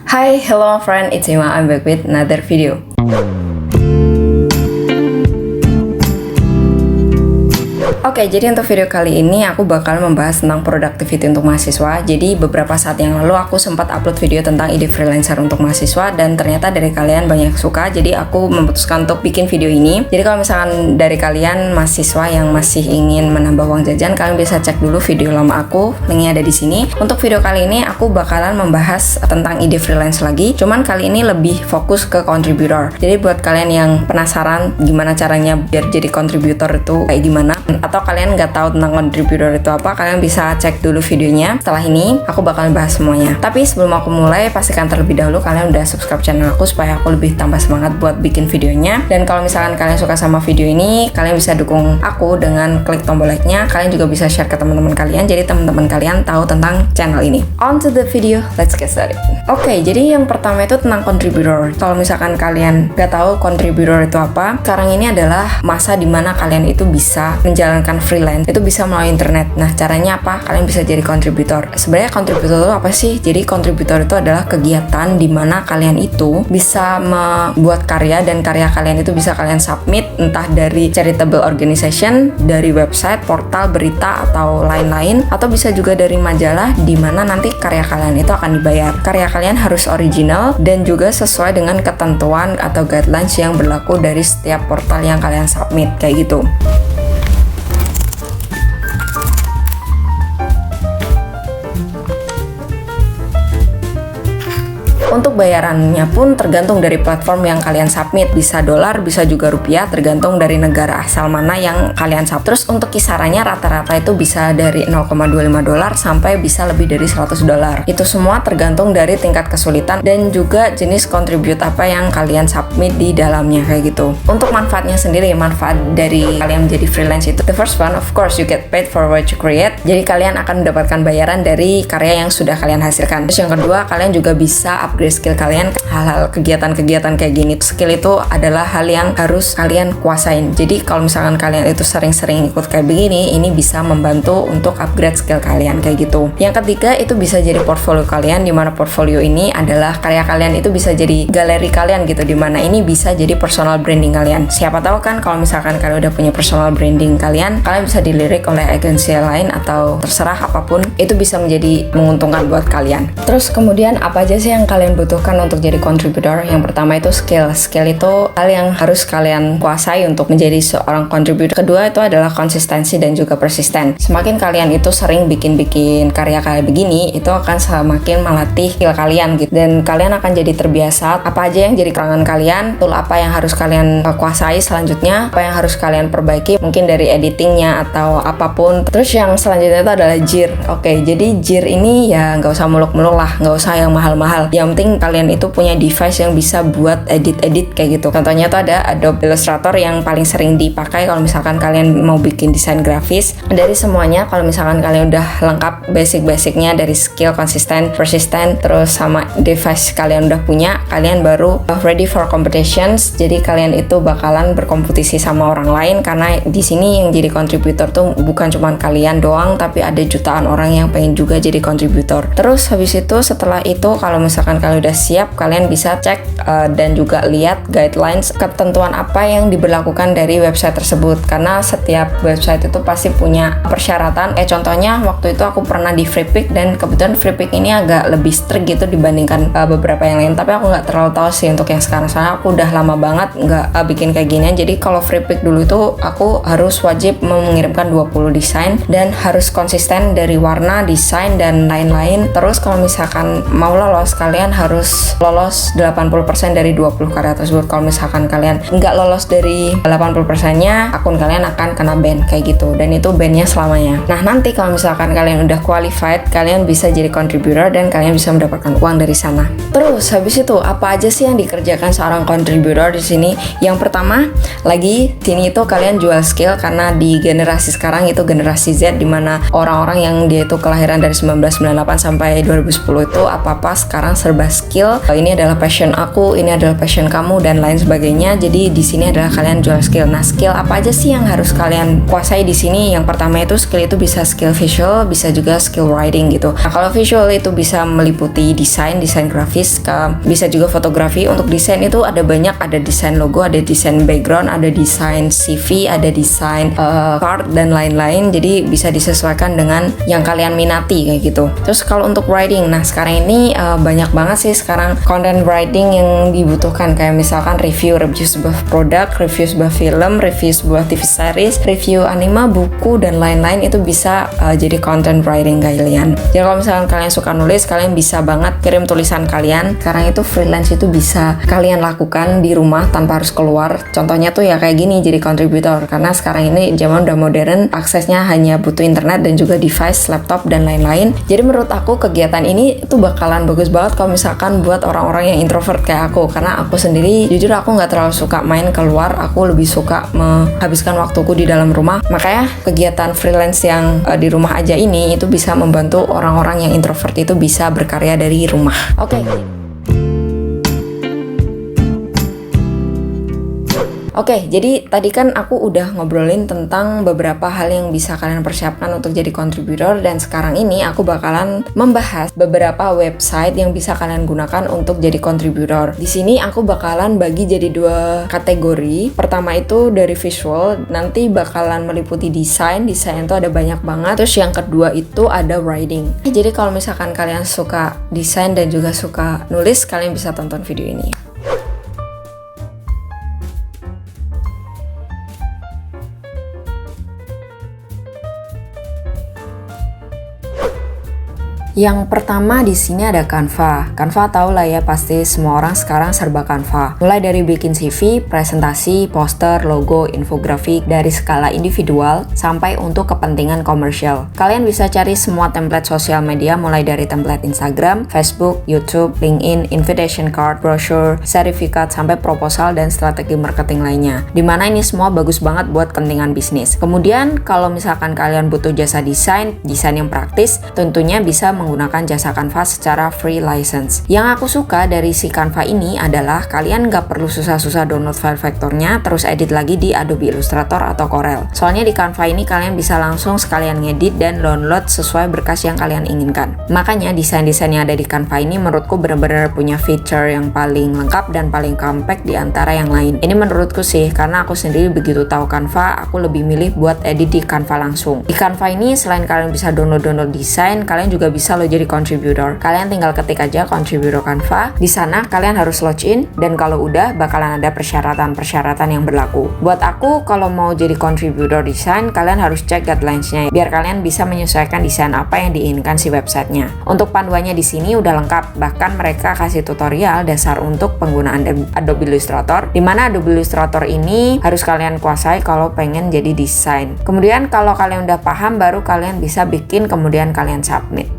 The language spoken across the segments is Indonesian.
Hi, hello friend, it's Ima. I'm back with another video. Oke, jadi untuk video kali ini aku bakal membahas tentang productivity untuk mahasiswa. Jadi beberapa saat yang lalu aku sempat upload video tentang ide freelancer untuk mahasiswa dan ternyata dari kalian banyak suka. Jadi aku memutuskan untuk bikin video ini. Jadi kalau misalkan dari kalian mahasiswa yang masih ingin menambah uang jajan, kalian bisa cek dulu video lama aku, linknya ada di sini. Untuk video kali ini aku bakalan membahas tentang ide freelance lagi. Cuman kali ini lebih fokus ke contributor. Jadi buat kalian yang penasaran gimana caranya biar jadi contributor itu kayak gimana, atau kalian nggak tahu tentang contributor itu apa, kalian bisa cek dulu videonya. Setelah ini aku bakalan bahas semuanya. Tapi sebelum aku mulai, pastikan terlebih dahulu kalian udah subscribe channel aku supaya aku lebih tambah semangat buat bikin videonya. Dan kalau misalkan kalian suka sama video ini, kalian bisa dukung aku dengan klik tombol like-nya. Kalian juga bisa share ke teman-teman kalian, jadi teman-teman kalian tahu tentang channel ini. On to the video, let's get started. Oke, jadi yang pertama itu tentang contributor. Kalau misalkan kalian nggak tahu contributor itu apa, sekarang ini adalah masa dimana kalian itu bisa menjalankan freelance, itu bisa melalui internet. Nah, caranya apa? Kalian bisa jadi kontributor. Sebenarnya kontributor itu apa sih? Jadi kontributor itu adalah kegiatan di mana kalian itu bisa membuat karya, dan karya kalian itu bisa kalian submit entah dari charitable organization, dari website, portal berita atau lain-lain, atau bisa juga dari majalah di mana nanti karya kalian itu akan dibayar. Karya kalian harus original dan juga sesuai dengan ketentuan atau guidelines yang berlaku dari setiap portal yang kalian submit, kayak gitu. Untuk bayarannya pun tergantung dari platform yang kalian submit, bisa dolar, bisa juga rupiah, tergantung dari negara asal mana yang kalian submit. Terus untuk kisarannya rata-rata itu bisa dari 0,25 dolar sampai bisa lebih dari 100 dolar. Itu semua tergantung dari tingkat kesulitan dan juga jenis contribute apa yang kalian submit di dalamnya, kayak gitu. Untuk manfaatnya sendiri, manfaat dari kalian menjadi freelance itu, the first one, of course, you get paid for what you create. Jadi kalian akan mendapatkan bayaran dari karya yang sudah kalian hasilkan. Terus yang kedua, kalian juga bisa upgrade skill kalian. Hal-hal kegiatan-kegiatan kayak gini, skill itu adalah hal yang harus kalian kuasain. Jadi kalau misalkan kalian itu sering-sering ikut kayak begini, ini bisa membantu untuk upgrade skill kalian, kayak gitu. Yang ketiga, itu bisa jadi portfolio kalian, dimana portfolio ini adalah karya kalian itu bisa jadi galeri kalian gitu, dimana ini bisa jadi personal branding kalian. Siapa tahu kan kalau misalkan kalian udah punya personal branding kalian bisa dilirik oleh agensi lain atau terserah apapun, itu bisa menjadi menguntungkan buat kalian. Terus kemudian apa aja sih yang kalian butuhkan untuk jadi contributor? Yang pertama itu skill. Skill itu hal yang harus kalian kuasai untuk menjadi seorang contributor. Kedua itu adalah konsistensi dan juga persisten. Semakin kalian itu sering bikin karya kayak begini, itu akan semakin melatih skill kalian gitu. Dan kalian akan jadi terbiasa apa aja yang jadi kekurangan kalian, tool apa yang harus kalian kuasai selanjutnya, apa yang harus kalian perbaiki, mungkin dari editingnya atau apapun. Terus yang selanjutnya itu adalah Jir. Oke, jadi Jir ini ya nggak usah muluk-muluk lah, nggak usah yang mahal-mahal. Yang penting kalian itu punya device yang bisa buat edit-edit kayak gitu. Contohnya tuh ada Adobe Illustrator yang paling sering dipakai kalau misalkan kalian mau bikin desain grafis. Dari semuanya, kalau misalkan kalian udah lengkap basic-basicnya dari skill, konsisten, persisten, terus sama device kalian udah punya, kalian baru ready for competitions. Jadi kalian itu bakalan berkompetisi sama orang lain, karena di sini yang jadi kontributor tuh bukan cuma kalian doang, tapi ada jutaan orang yang pengen juga jadi kontributor. Terus habis itu, setelah itu kalau misalkan kalian udah siap, kalian bisa cek dan juga lihat guidelines, ketentuan apa yang diberlakukan dari website tersebut, karena setiap website itu pasti punya persyaratan. Contohnya waktu itu aku pernah di Freepik, dan kebetulan Freepik ini agak lebih strict gitu dibandingkan beberapa yang lain, tapi aku nggak terlalu tahu sih untuk yang sekarang, soalnya aku udah lama banget nggak bikin kayak gini. Jadi kalau Freepik dulu itu aku harus wajib mengirimkan 20 desain dan harus konsisten dari warna, desain, dan lain-lain. Terus kalau misalkan mau lolos, kalian harus lolos 80% dari 20 karya tersebut. Kalau misalkan kalian nggak lolos dari 80%-nya, akun kalian akan kena ban, kayak gitu. Dan itu ban-nya selamanya. Nah, nanti kalau misalkan kalian udah qualified, kalian bisa jadi contributor dan kalian bisa mendapatkan uang dari sana. Terus habis itu apa aja sih yang dikerjakan seorang contributor di sini? Yang pertama, lagi sini itu kalian jual skill, karena di generasi sekarang itu generasi Z, dimana orang-orang yang dia itu kelahiran dari 1998 sampai 2010 itu apa-apa sekarang serba adalah skill, ini adalah passion aku, ini adalah passion kamu, dan lain sebagainya. Jadi di sini adalah kalian jual skill. Nah, skill apa aja sih yang harus kalian kuasai di sini? Yang pertama itu skill itu bisa skill visual, bisa juga skill writing gitu. Nah, kalau visual itu bisa meliputi desain grafis, bisa juga fotografi. Untuk desain itu ada banyak, ada desain logo, ada desain background, ada desain CV, ada desain card dan lain-lain. Jadi bisa disesuaikan dengan yang kalian minati kayak gitu. Terus kalau untuk writing, nah sekarang ini banyak banget sih sekarang content writing yang dibutuhkan, kayak misalkan review sebuah produk, review sebuah film, review sebuah TV series, review anime, buku, dan lain-lain. Itu bisa jadi content writing kalian. Jadi kalau misalkan kalian suka nulis, kalian bisa banget kirim tulisan kalian. Sekarang itu freelance itu bisa kalian lakukan di rumah tanpa harus keluar. Contohnya tuh ya kayak gini, jadi kontributor. Karena sekarang ini zaman udah modern, aksesnya hanya butuh internet dan juga device, laptop, dan lain-lain. Jadi menurut aku kegiatan ini tuh bakalan bagus banget kalau misalkan buat orang-orang yang introvert kayak aku. Karena aku sendiri, jujur aku nggak terlalu suka main keluar, aku lebih suka menghabiskan waktuku di dalam rumah. Makanya kegiatan freelance yang di rumah aja ini itu bisa membantu orang-orang yang introvert itu bisa berkarya dari rumah. Oke. Oke, jadi tadi kan aku udah ngobrolin tentang beberapa hal yang bisa kalian persiapkan untuk jadi kontributor, dan sekarang ini aku bakalan membahas beberapa website yang bisa kalian gunakan untuk jadi kontributor. Di sini aku bakalan bagi jadi 2 kategori. Pertama itu dari visual, nanti bakalan meliputi desain itu ada banyak banget. Terus yang kedua itu ada writing. Jadi kalau misalkan kalian suka desain dan juga suka nulis, kalian bisa tonton video ini. Yang pertama di sini ada Canva. Canva tau lah ya, pasti semua orang sekarang serba Canva. Mulai dari bikin CV, presentasi, poster, logo, infografik, dari skala individual sampai untuk kepentingan komersial. Kalian bisa cari semua template sosial media, mulai dari template Instagram, Facebook, YouTube, LinkedIn, invitation card, brochure, sertifikat, sampai proposal dan strategi marketing lainnya. Dimana ini semua bagus banget buat kepentingan bisnis. Kemudian kalau misalkan kalian butuh jasa desain yang praktis, tentunya bisa menggunakan jasa Canva secara free license. Yang aku suka dari si Canva ini adalah kalian nggak perlu susah-susah download file vektornya terus edit lagi di Adobe Illustrator atau Corel. Soalnya di Canva ini kalian bisa langsung sekalian ngedit dan download sesuai berkas yang kalian inginkan. Makanya desain-desain yang ada di Canva ini menurutku benar-benar punya feature yang paling lengkap dan paling compact di antara yang lain. Ini menurutku sih, karena aku sendiri begitu tahu Canva, aku lebih milih buat edit di Canva langsung. Di Canva ini selain kalian bisa download desain, kalian juga bisa lo jadi contributor. Kalian tinggal ketik aja contributor Canva. Di sana kalian harus login, dan kalau udah bakalan ada persyaratan yang berlaku. Buat aku, kalau mau jadi contributor desain, kalian harus cek guidelines-nya biar kalian bisa menyesuaikan desain apa yang diinginkan si websitenya. Untuk panduannya di sini udah lengkap, bahkan mereka kasih tutorial dasar untuk penggunaan Adobe Illustrator, dimana Adobe Illustrator ini harus kalian kuasai kalau pengen jadi desain. Kemudian kalau kalian udah paham, baru kalian bisa bikin, kemudian kalian submit.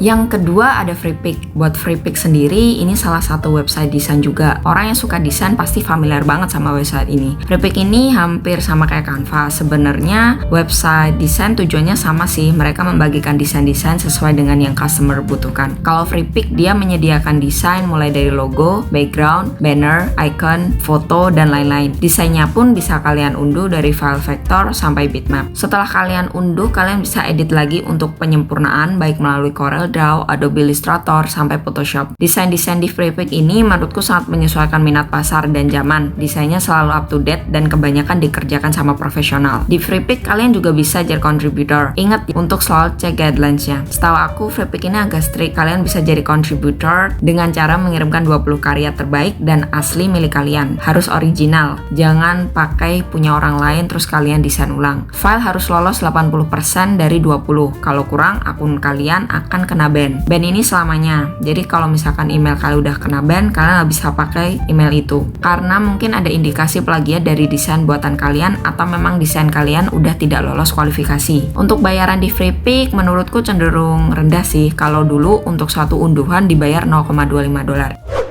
Yang kedua ada Freepik. Buat Freepik sendiri, ini salah satu website desain juga. Orang yang suka desain pasti familiar banget sama website ini. Freepik ini hampir sama kayak Canva. Sebenarnya website desain tujuannya sama sih. Mereka membagikan desain-desain sesuai dengan yang customer butuhkan. Kalau Freepik, dia menyediakan desain mulai dari logo, background, banner, icon, foto, dan lain-lain. Desainnya pun bisa kalian unduh dari file vektor sampai bitmap. Setelah kalian unduh, kalian bisa edit lagi untuk penyempurnaan baik melalui Corel Draw, Adobe Illustrator, sampai Photoshop. Desain-desain di Freepik ini menurutku sangat menyesuaikan minat pasar dan zaman. Desainnya selalu up to date dan kebanyakan dikerjakan sama profesional. Di Freepik kalian juga bisa jadi contributor. Ingat untuk selalu cek guidelines-nya. Setahu aku Freepik ini agak strict. Kalian bisa jadi contributor dengan cara mengirimkan 20 karya terbaik dan asli milik kalian. Harus original. Jangan pakai punya orang lain terus kalian desain ulang. File harus lolos 80% dari 20. Kalau kurang, akun kalian akan kena ban. Ban ini selamanya. Jadi kalau misalkan email kalian udah kena ban, kalian nggak bisa pakai email itu. Karena mungkin ada indikasi plagiat dari desain buatan kalian atau memang desain kalian udah tidak lolos kualifikasi. Untuk bayaran di Freepik menurutku cenderung rendah sih. Kalau dulu untuk satu unduhan dibayar $0.25.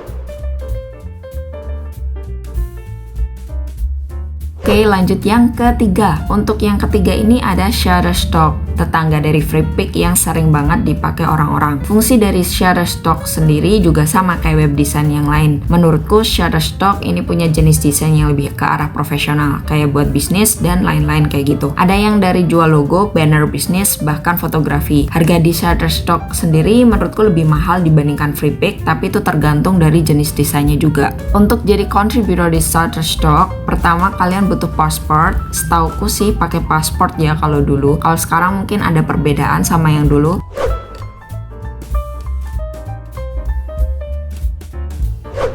Oke, lanjut yang ketiga. Untuk yang ketiga ini ada Shutterstock, tetangga dari Freepik yang sering banget dipakai orang-orang. Fungsi dari Shutterstock sendiri juga sama kayak web design yang lain. Menurutku Shutterstock ini punya jenis desain yang lebih ke arah profesional, kayak buat bisnis dan lain-lain kayak gitu. Ada yang dari jual logo, banner bisnis, bahkan fotografi. Harga di Shutterstock sendiri menurutku lebih mahal dibandingkan Freepik, tapi itu tergantung dari jenis desainnya juga. Untuk jadi contributor di Shutterstock, pertama kalian butuh passport. Setauku sih pakai passport ya kalau dulu. Kalau sekarang mungkin ada perbedaan sama yang dulu.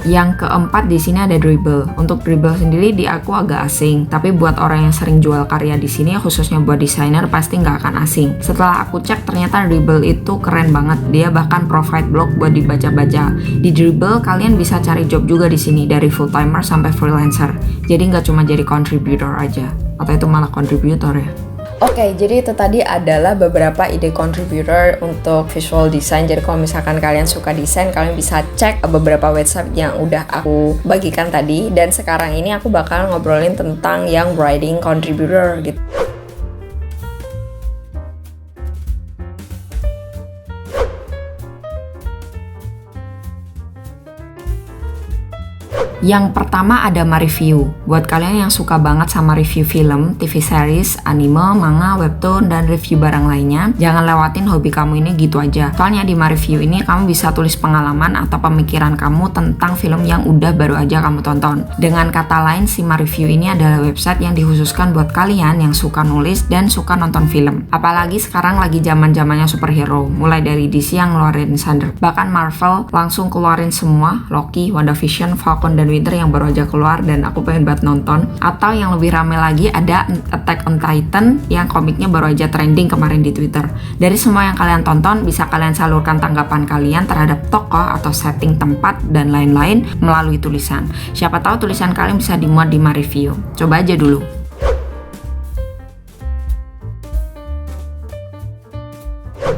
Yang keempat di sini ada Dribbble. Untuk Dribbble sendiri di aku agak asing, tapi buat orang yang sering jual karya di sini, khususnya buat desainer, pasti nggak akan asing. Setelah aku cek, ternyata Dribbble itu keren banget. Dia bahkan provide blog buat dibaca-baca. Di Dribbble kalian bisa cari job juga di sini, dari full timer sampai freelancer. Jadi nggak cuma jadi contributor aja, atau itu malah contributor ya. Oke, jadi itu tadi adalah beberapa ide contributor untuk visual design. Jadi kalau misalkan kalian suka desain, kalian bisa cek beberapa website yang udah aku bagikan tadi. Dan sekarang ini aku bakal ngobrolin tentang yang writing contributor gitu. Yang pertama ada Mareview. Buat kalian yang suka banget sama review film, TV series, anime, manga, webtoon, dan review barang lainnya, jangan lewatin hobi kamu ini gitu aja. Soalnya di Mareview ini kamu bisa tulis pengalaman atau pemikiran kamu tentang film yang udah baru aja kamu tonton. Dengan kata lain, si Mareview ini adalah website yang dikhususkan buat kalian yang suka nulis dan suka nonton film. Apalagi sekarang lagi zaman-zamannya superhero, mulai dari DC yang ngeluarin Thunder, bahkan Marvel langsung keluarin semua, Loki, WandaVision, Falcon, dan Winter yang baru aja keluar dan aku pengen banget nonton. Atau yang lebih rame lagi ada Attack on Titan yang komiknya baru aja trending kemarin di Twitter. Dari semua yang kalian tonton, bisa kalian salurkan tanggapan kalian terhadap tokoh atau setting tempat dan lain-lain melalui tulisan. Siapa tahu tulisan kalian bisa dimuat di Mareview. Coba aja dulu.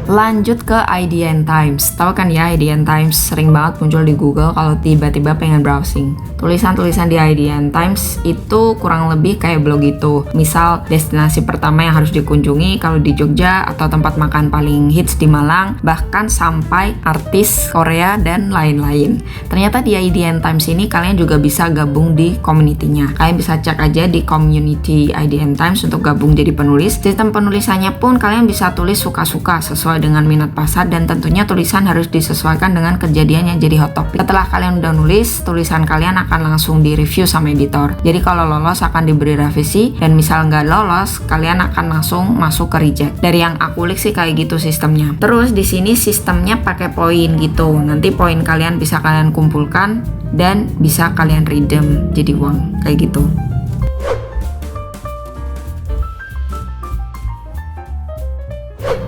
Lanjut ke IDN Times. Tahu kan ya, IDN Times sering banget muncul di Google kalau tiba-tiba pengen browsing. Tulisan-tulisan di IDN Times itu kurang lebih kayak blog gitu. Misal destinasi pertama yang harus dikunjungi kalau di Jogja, atau tempat makan paling hits di Malang, bahkan sampai artis Korea dan lain-lain. Ternyata di IDN Times ini kalian juga bisa gabung di community-nya. Kalian bisa cek aja di community IDN Times untuk gabung jadi penulis. Sistem penulisannya pun kalian bisa tulis suka-suka sesuai dengan minat pasar, dan tentunya tulisan harus disesuaikan dengan kejadian yang jadi hot topic. Setelah kalian udah nulis, tulisan kalian akan langsung direview sama editor. Jadi kalau lolos akan diberi revisi, dan misal nggak lolos, kalian akan langsung masuk ke reject. Dari yang aku lihat sih kayak gitu sistemnya. Terus di sini sistemnya pakai poin gitu. Nanti poin kalian bisa kalian kumpulkan dan bisa kalian redeem jadi uang kayak gitu.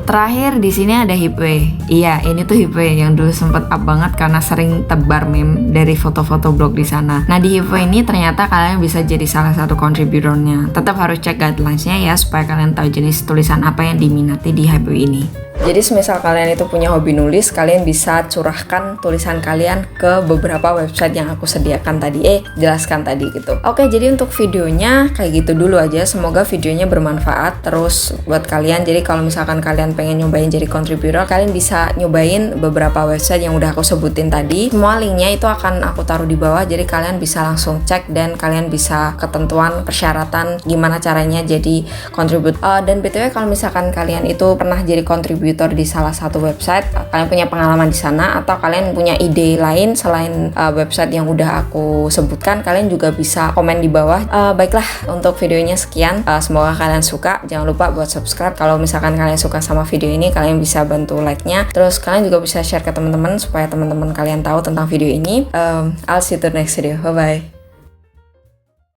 Terakhir di sini ada Hipway. Iya, ini tuh Hipway yang dulu sempet up banget karena sering tebar meme dari foto-foto blog di sana. Nah, di Hipway ini ternyata kalian bisa jadi salah satu kontributornya. Tetap harus cek guidelines-nya ya supaya kalian tahu jenis tulisan apa yang diminati di Hipway ini. Jadi semisal kalian itu punya hobi nulis, kalian bisa curahkan tulisan kalian ke beberapa website yang aku sediakan tadi, jelaskan tadi gitu. Oke, jadi untuk videonya kayak gitu dulu aja. Semoga videonya bermanfaat terus buat kalian. Jadi kalau misalkan kalian pengen nyobain jadi contributor, kalian bisa nyobain beberapa website yang udah aku sebutin tadi. Semua linknya itu akan aku taruh di bawah, jadi kalian bisa langsung cek dan kalian bisa ketentuan persyaratan gimana caranya jadi contributor. Dan BTW kalau misalkan kalian itu pernah jadi contributor di salah satu website, kalian punya pengalaman di sana, atau kalian punya ide lain selain website yang udah aku sebutkan, kalian juga bisa komen di bawah. Baiklah, untuk videonya sekian. Semoga kalian suka. Jangan lupa buat subscribe. Kalau misalkan kalian suka sama video ini, kalian bisa bantu like-nya. Terus kalian juga bisa share ke teman-teman supaya teman-teman kalian tahu tentang video ini. I'll see you to the next video. Bye bye.